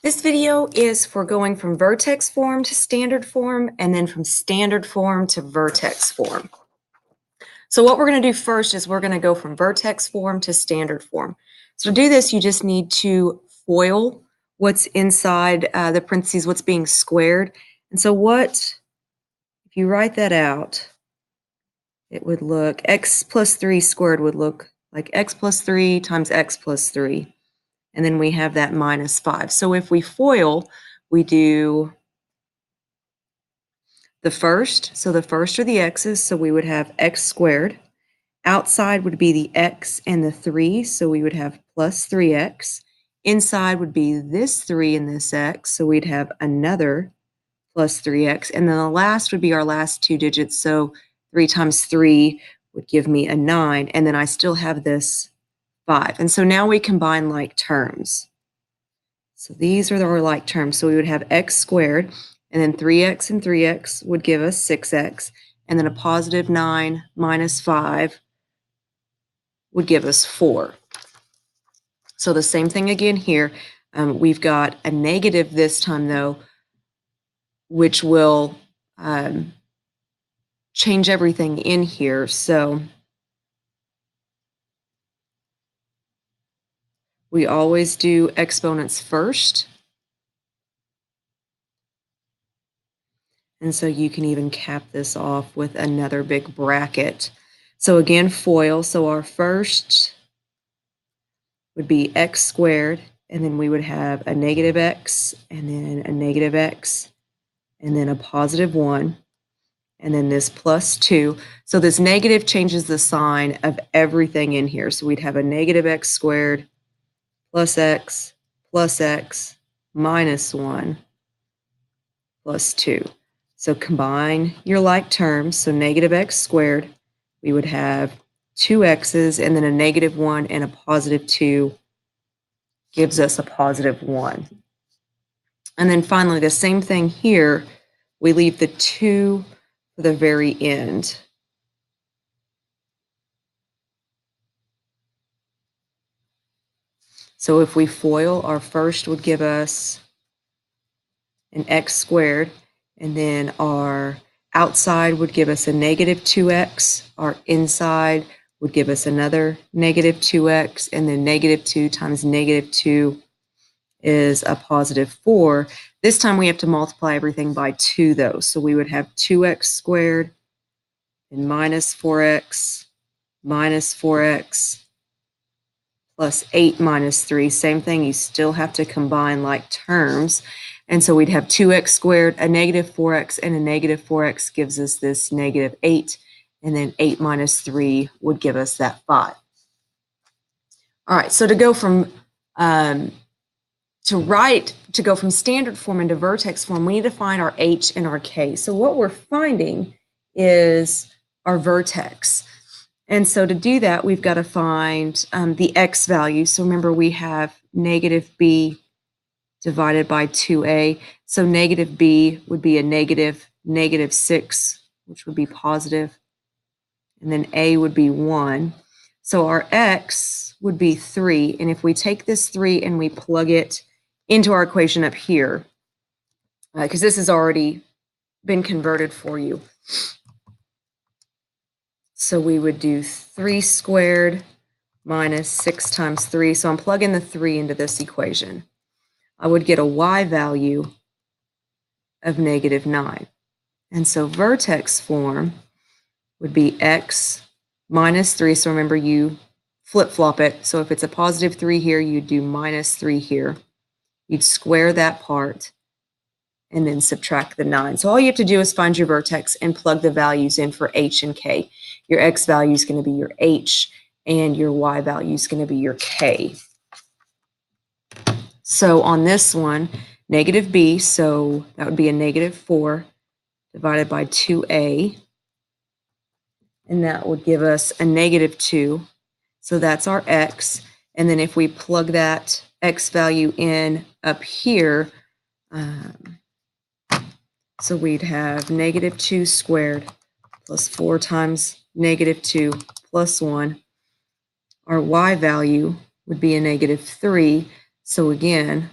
This video is for going from vertex form to standard form and then from standard form to vertex form. So what we're going to do first is we're going to go from vertex form to standard form. So to do this, you just need to FOIL what's inside the parentheses, what's being squared. And so if you write that out, it would look, x plus 3 squared would look like x plus 3 times x plus 3. And then we have that minus 5. So if we FOIL, we do the first. So the first are the x's, so we would have x squared. Outside would be the x and the 3, so we would have plus 3x. Inside would be this 3 and this x, so we'd have another plus 3x. And then the last would be our last two digits, so 3 times 3 would give me a 9, and then I still have this 5. And so now we combine like terms. So these are our like terms. So we would have x squared, and then 3x and 3x would give us 6x, and then a positive 9 minus 5 would give us 4. So the same thing again here. We've got a negative this time, though, which will change everything in here. So we always do exponents first. And so you can even cap this off with another big bracket. So again, FOIL. So our first would be x squared, and then we would have a negative x, and then a negative x, and then a positive 1, and then this plus 2. So this negative changes the sign of everything in here. So we'd have a negative x squared plus x minus 1 plus 2. So combine your like terms. So negative x squared, we would have 2 x's, and then a negative 1 and a positive 2 gives us a positive 1. And then finally, the same thing here, we leave the 2 for the very end. So if we FOIL, our first would give us an x squared, and then our outside would give us a negative 2x, our inside would give us another negative 2x, and then negative 2 times negative 2 is a positive 4. This time we have to multiply everything by 2, though. So we would have 2x squared and minus 4x plus 8 minus 3. Same thing, you still have to combine like terms. And so we'd have 2x squared, a negative 4x, and a negative 4x gives us this negative 8. And then 8 minus 3 would give us that 5. All right, so to go from standard form into vertex form, we need to find our h and our k. So what we're finding is our vertex. And so to do that, we've got to find the x value. So remember, we have negative b divided by 2a. So negative b would be a negative 6, which would be positive. And then a would be 1. So our x would be 3. And if we take this 3 and we plug it into our equation up here, because this has already been converted for you. So we would do 3 squared minus 6 times 3. So I'm plugging the 3 into this equation. I would get a y value of negative 9. And so vertex form would be x minus 3. So remember, you flip-flop it. So if it's a positive 3 here, you'd do minus 3 here. You'd square that part and then subtract the 9. So all you have to do is find your vertex and plug the values in for h and k. Your x value is going to be your h, and your y value is going to be your k. So on this one, negative b, so that would be a negative 4 divided by 2a, and that would give us a negative 2. So that's our x. And then if we plug that x value in up here, so we'd have negative 2 squared plus 4 times negative 2 plus 1. Our y value would be a negative 3. So again,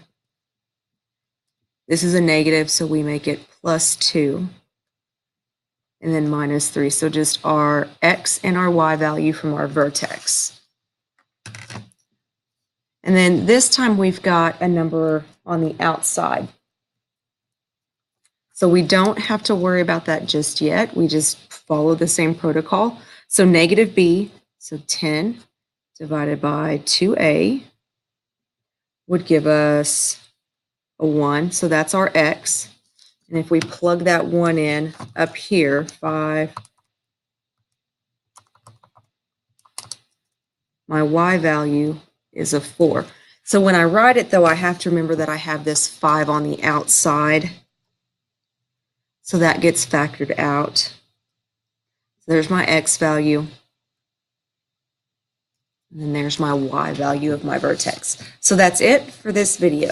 This is a negative, so we make it plus 2. And then minus 3. So just our x and our y value from our vertex. And then this time we've got a number on the outside. So we don't have to worry about that just yet. We just follow the same protocol. So negative b, so 10 divided by 2a would give us a 1. So that's our x. And if we plug that 1 in up here, 5, my y value is a 4. So when I write it, though, I have to remember that I have this 5 on the outside. So that gets factored out. So there's my x value. And then there's my y value of my vertex. So that's it for this video.